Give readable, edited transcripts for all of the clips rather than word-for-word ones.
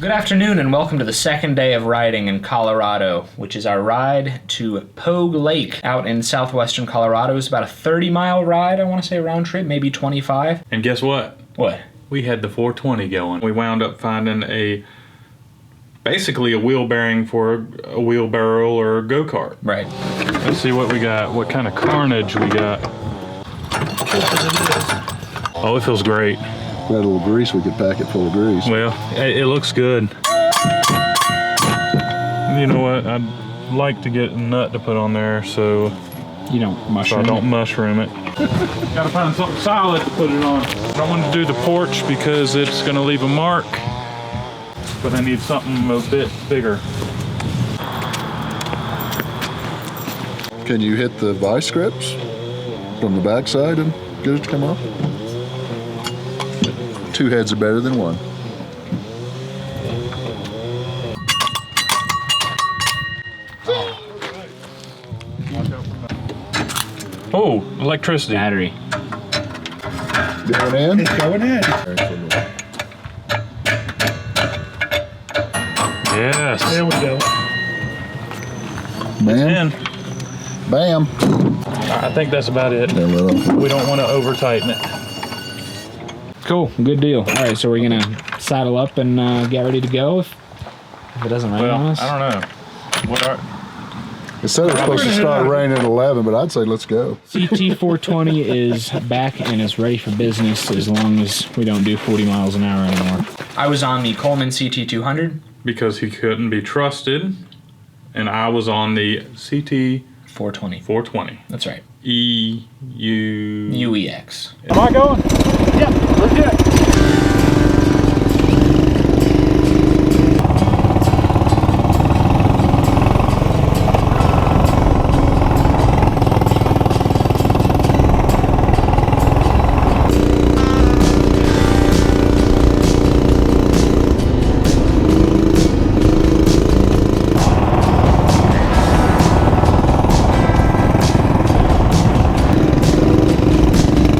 Good afternoon and welcome to the second day of riding in Colorado, which is our ride to Pogue Lake out in southwestern Colorado. It's about a 30-mile ride, I want to say, round trip, maybe 25. And guess what? What? We had the 420 going. We wound up finding basically a wheel bearing for a wheelbarrow or a go-kart. Right. Let's see what we got, what kind of carnage we got. Oh, it feels great. We had a little grease, we could pack it full of grease. Well, it looks good. You know what? I'd like to get a nut to put on there so You don't mushroom I don't mushroom it. Gotta find something solid to put it on. I don't want to do the porch because it's gonna leave a mark, but I need something a bit bigger. Can you hit the vice grips from the backside and get it to come off? Two heads are better than one. Oh, electricity. Battery. Going in? It's going in. Yes. There we go. Bam. And Bam. I think that's about it. There we go. We don't want to over tighten it. Cool, good deal. All right, so we're gonna saddle up and get ready to go if it doesn't rain Well, on us. I don't know. What are It said it was supposed to start raining at 11, but I'd say let's go. CT-420 is back and is ready for business as long as we don't do 40 miles an hour anymore. I was on the Coleman CT-200. because he couldn't be trusted, and I was on the CT-420. 420. That's right. UEX. Am I going? Yep, legit.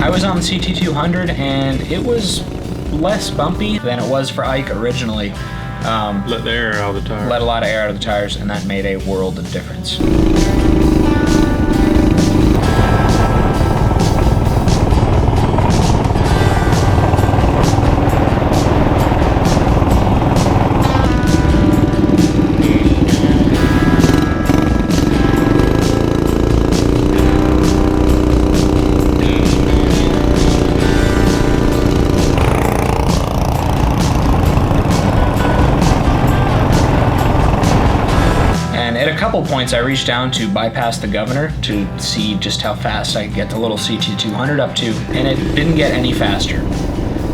I was on the CT-200 and it was less bumpy than it was for Ike originally. Let the air out of the tire. Let a lot of air out of the tires and that made a world of difference. At a couple points I reached down to bypass the governor to see just how fast I could get the little CT-200 up to, and it didn't get any faster,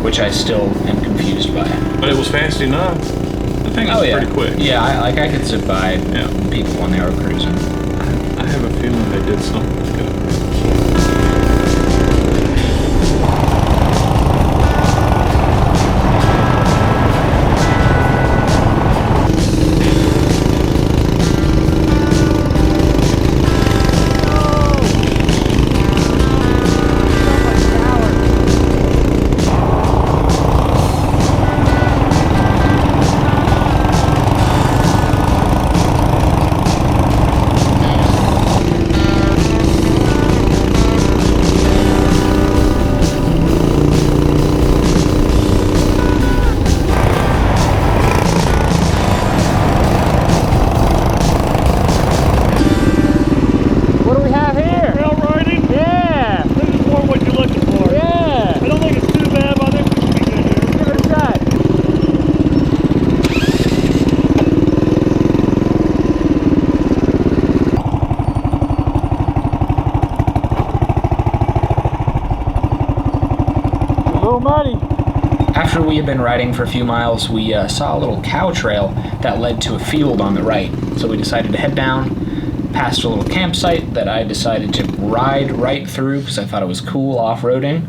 which I still am confused by. But it was fast enough. The thing was pretty quick. Yeah, I could sit by people when they were cruising. I have a feeling they did something good. After we had been riding for a few miles, we saw a little cow trail that led to a field on the right. So we decided to head down, past a little campsite that I decided to ride right through because I thought it was cool off-roading,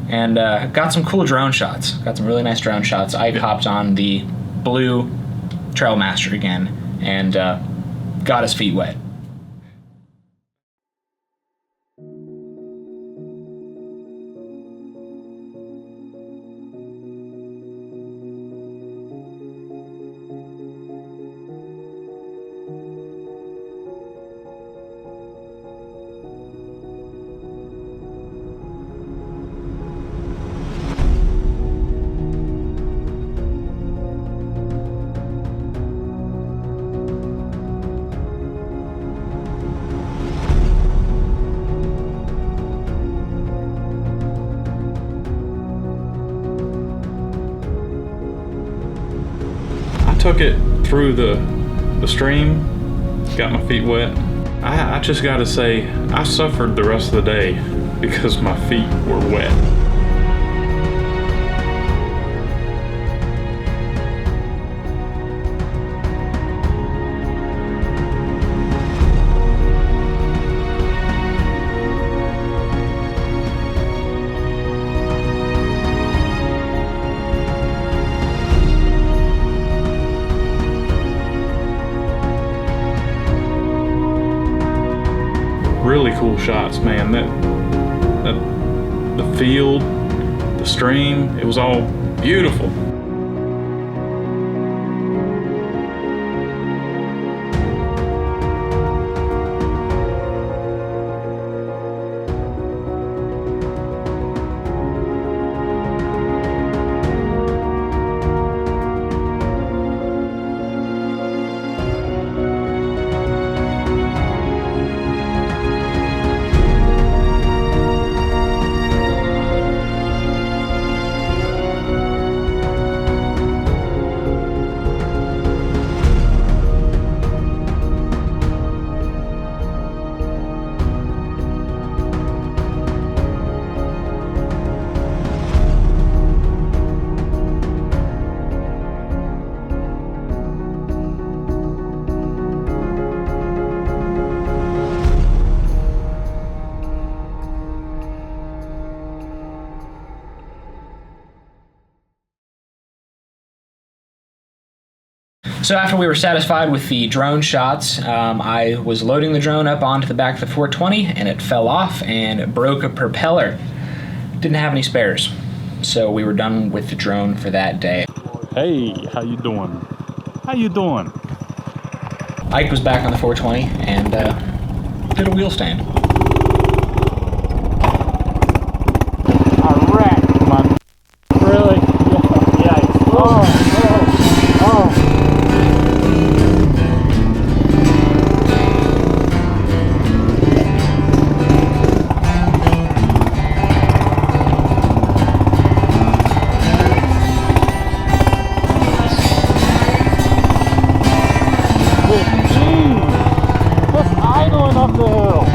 and got some cool drone shots. Got some really nice drone shots. I hopped on the blue Trailmaster again and got his feet wet. took it through the stream, got my feet wet. I just gotta say, I suffered the rest of the day because my feet were wet. Really cool shots, man. The field, the stream, it was all beautiful. So after we were satisfied with the drone shots, I was loading the drone up onto the back of the 420 and it fell off and broke a propeller. Didn't have any spares, so we were done with the drone for that day. Hey, how you doing? How you doing? Ike was back on the 420 and did a wheel stand. A wreck, man. Really? Yeah. Oh. Up the hill.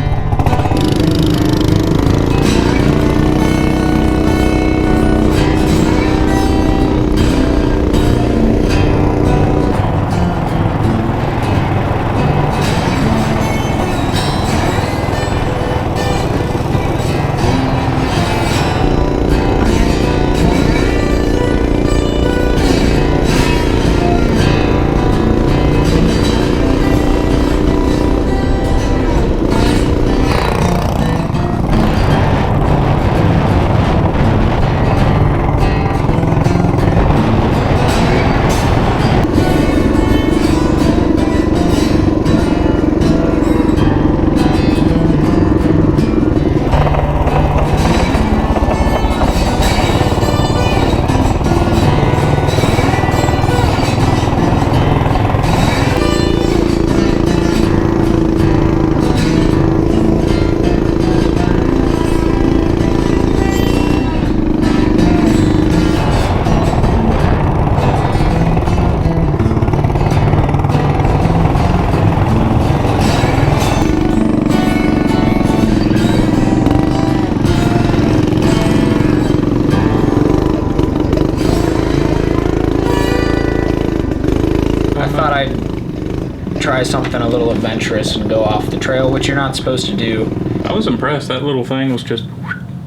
Try something a little adventurous and go off the trail, which you're not supposed to do. I was impressed. That little thing was just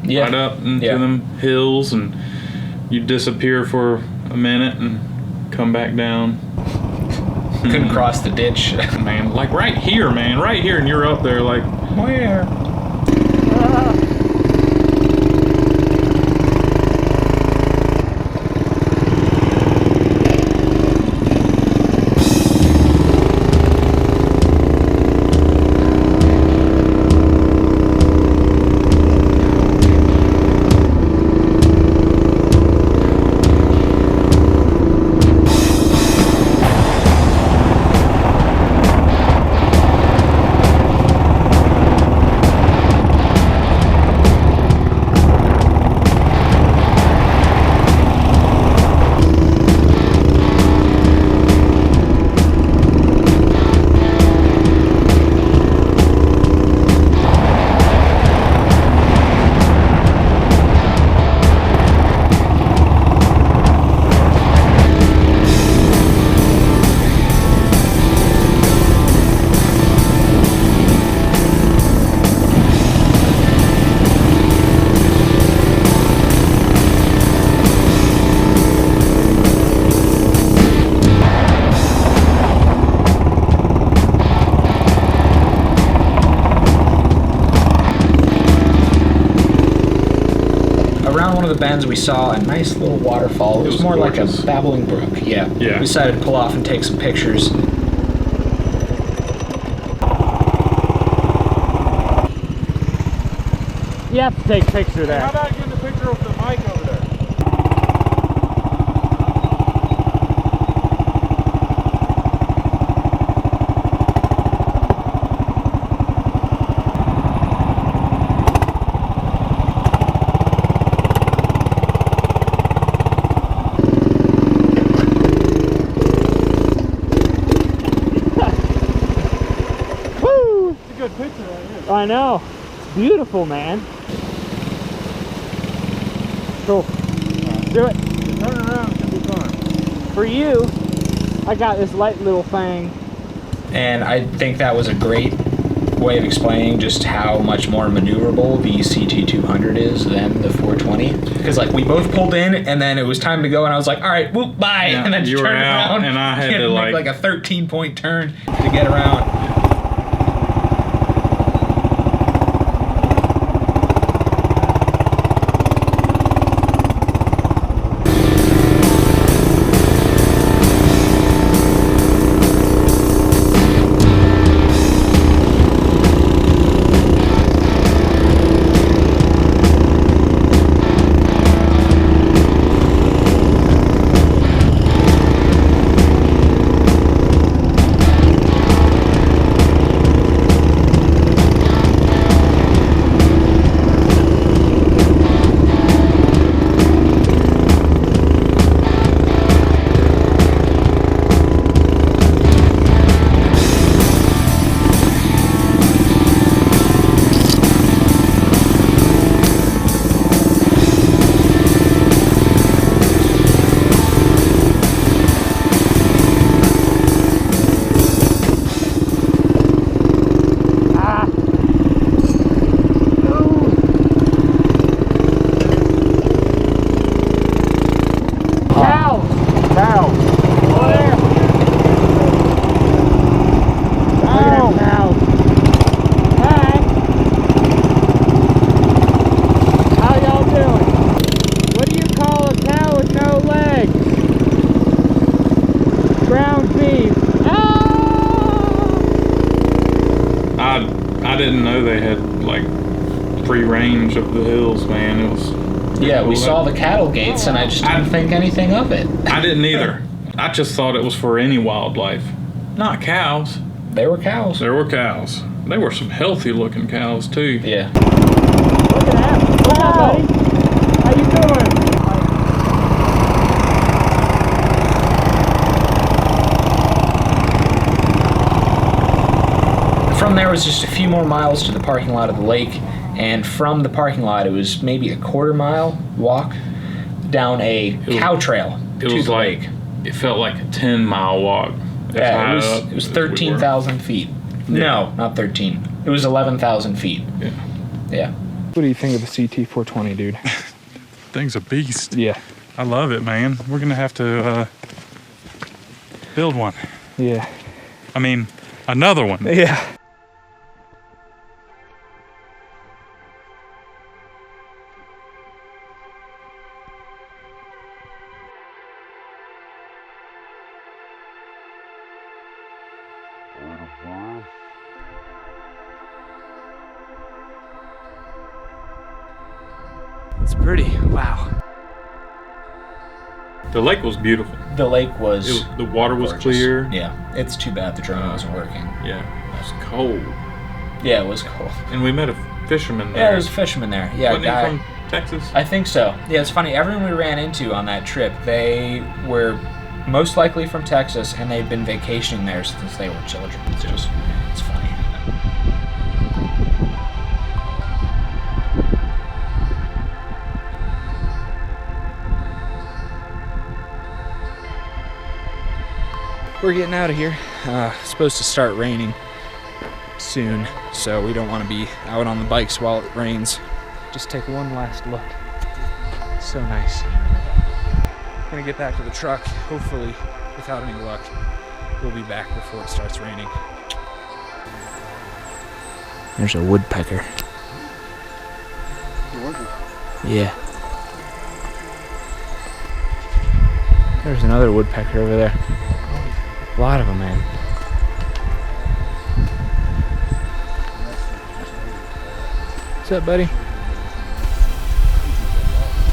right up into them hills, and you disappear for a minute and come back down. Couldn't cross the ditch. Man, like right here, man. Right here, and you're up there like, where? around one of the bends, we saw a nice little waterfall. It was more gorgeous. like a babbling brook. Yeah. Yeah. We decided to pull off and take some pictures. You have to take a picture of that. How about getting a picture of the mic over there? Woo! It's a good picture right here. I know. It's beautiful, man. Cool. Do it. Turn around, it's gonna be fun. For you, I got this light little thing. And I think that was a great way of explaining just how much more maneuverable the CT200 is than the 420. Because like we both pulled in and then it was time to go and I was like, all right, whoop, bye. Yeah, and then you just were turned out, around and I had to make like a 13-point turn to get around. I didn't know they had like free range up the hills, man. It was Yeah, we saw the cattle gates and I just didn't think anything of it. I didn't either. I just thought it was for any wildlife, not cows. They were cows. There were cows. They were some healthy looking cows too. Yeah. Look at that. What's up, buddy? How you doing? From there was just a few more miles to the parking lot of the lake, and from the parking lot it was maybe a quarter-mile walk down a cow trail to the lake. It felt like a 10-mile walk. Yeah, it was 13,000 feet. Yeah. No, not 13. It was 11,000 feet. Yeah. Yeah. What do you think of the CT-420, dude? Thing's a beast. Yeah. I love it, man. We're gonna have to build one. Yeah. I mean, another one. Yeah. It's pretty. Wow. The lake was beautiful. The lake was... The water was gorgeous. clear. Yeah. It's too bad the drone wasn't working. Yeah, it was cold. Yeah, it was cold. And we met a fisherman there. Yeah, there was a fisherman there. Yeah, Wasn't a guy. he from Texas? I think so. Yeah, it's funny. Everyone we ran into on that trip, they were most likely from Texas, and they'd been vacationing there since they were children. It's just, it's funny. We're getting out of here. It's supposed to start raining soon, so we don't want to be out on the bikes while it rains. Just take one last look. So nice. Gonna get back to the truck. Hopefully, without any luck, we'll be back before it starts raining. There's a woodpecker. Yeah. There's another woodpecker over there. A lot of them, man. What's up, buddy?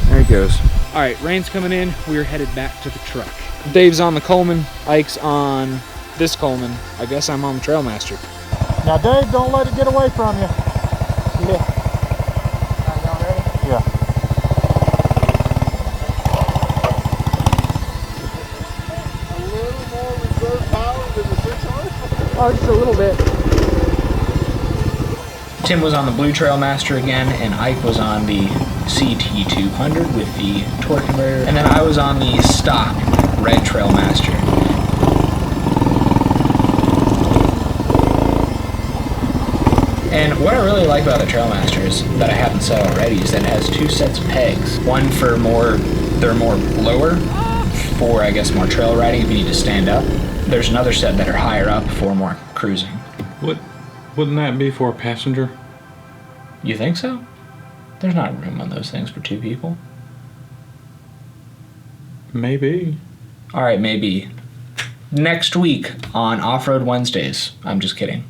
There he goes. All right, rain's coming in. We're headed back to the truck. Dave's on the Coleman. Ike's on this Coleman. I guess I'm on the Trailmaster. Now, Dave, don't let it get away from you. Yeah. Yeah. A little more reserve power than the 600? Oh, just a little bit. Tim was on the blue Trailmaster again, and Ike was on the CT200 with the torque converter, and then I was on the stock red Trailmaster. And what I really like about the Trailmaster is, that I haven't said already, is that it has two sets of pegs. One for they're more lower, for I guess more trail riding if you need to stand up. There's another set that are higher up for more cruising. Wouldn't that be for a passenger? You think so? There's not room on those things for two people. Maybe. All right, maybe. Next week on Off-Road Wednesdays. I'm just kidding.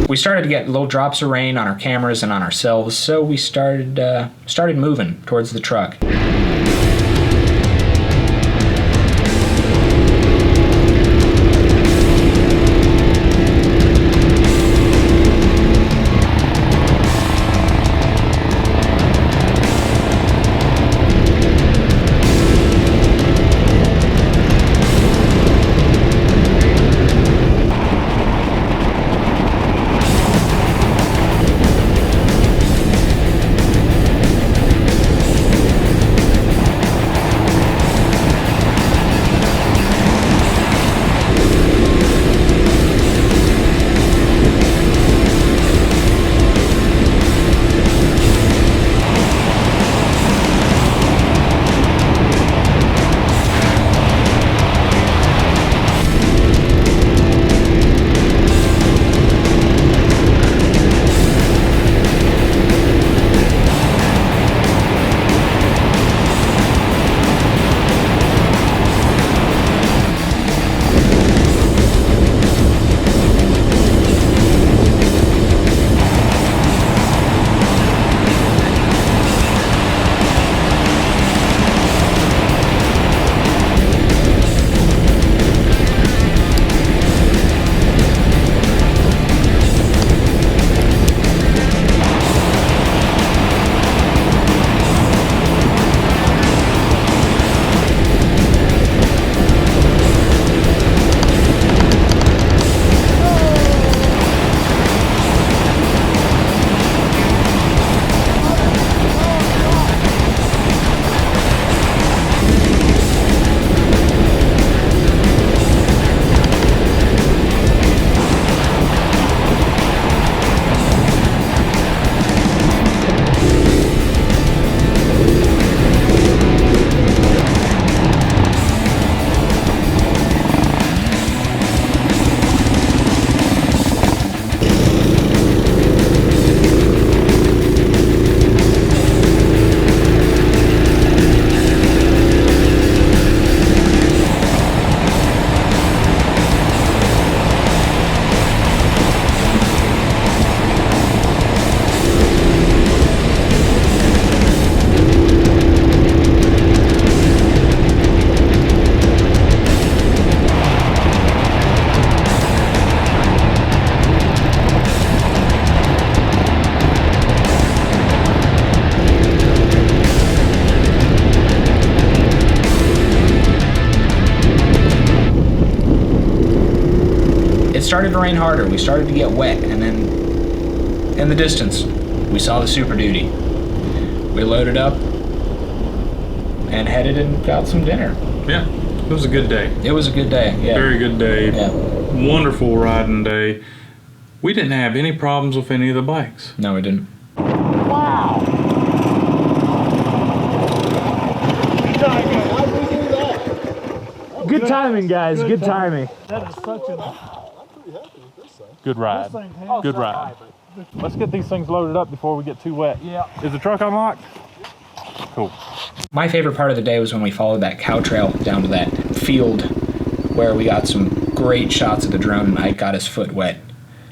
We started to get little drops of rain on our cameras and on ourselves, so we started moving towards the truck. Started to rain harder. We started to get wet, and then in the distance we saw the Super Duty. We loaded up and headed and got some dinner. Yeah, it was a good day. It was a good day. Yeah. Very good day. Yeah. Wonderful riding day. We didn't have any problems with any of the bikes. No, we didn't. Wow. Good timing, guys. Good timing. That is such a... Good ride. Good ride. Let's get these things loaded up before we get too wet. Yeah. Is the truck unlocked? Cool. My favorite part of the day was when we followed that cow trail down to that field where we got some great shots of the drone and Ike got his foot wet.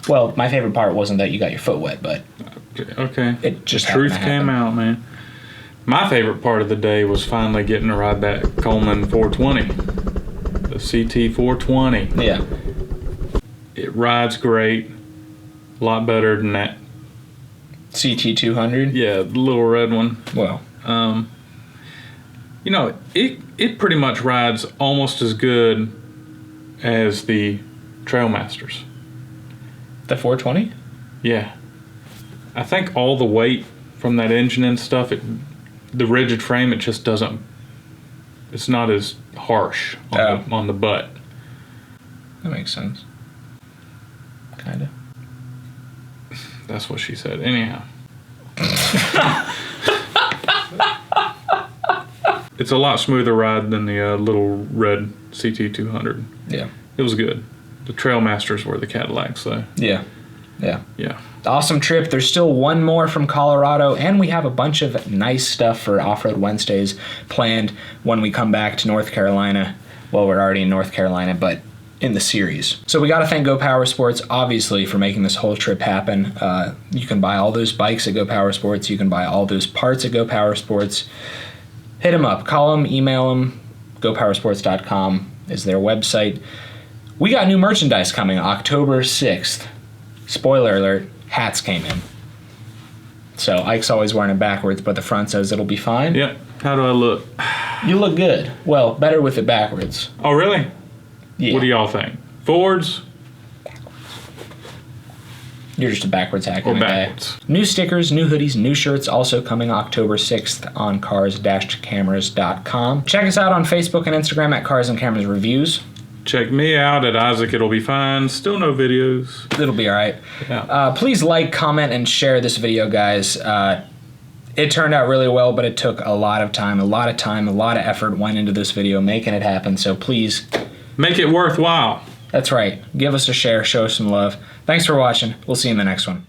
Well, my favorite part wasn't that you got your foot wet, but Okay. it just Truth happened to came happen. out, man. My favorite part of the day was finally getting to ride that Coleman 420, the CT-420. Yeah. It rides great, a lot better than that. CT200? Yeah, the little red one. Well, You know, it pretty much rides almost as good as the Trailmasters. the 420? Yeah. I think all the weight from that engine and stuff, the rigid frame, it just doesn't, it's not as harsh on the butt. That makes sense. Kind of. That's what she said. Anyhow. It's a lot smoother ride than the little red CT200. Yeah. It was good. The Trailmasters were the Cadillacs, though. Yeah. Yeah. Yeah. Awesome trip. There's still one more from Colorado, and we have a bunch of nice stuff for Off-Road Wednesdays planned when we come back to North Carolina. Well, we're already in North Carolina, but in the series. So we got to thank Go Power Sports, obviously, for making this whole trip happen. You can buy all those bikes at Go Power Sports. You can buy all those parts at Go Power Sports. Hit them up. Call them, email them. GoPowersports.com is their website. We got new merchandise coming October 6th. Spoiler alert, hats came in. So Ike's always wearing it backwards, but the front says it'll be fine. Yep. How do I look? You look good. Well, better with it backwards. Oh, really? Yeah. What do y'all think? Forwards You're just a backwards hack or in a day. backwards? New stickers, new hoodies, new shirts also coming October 6th on Cars-Cameras.com. Check us out on Facebook and Instagram at Cars and Cameras Reviews. Check me out at Isaac. It'll be fine. Still no videos. It'll be all right. Yeah. Please like, comment, and share this video, guys. It turned out really well, but it took a lot of time, a lot of effort went into this video making it happen. So please, Make it worthwhile. that's right. Give us a share, show us some love. Thanks for watching. We'll see you in the next one.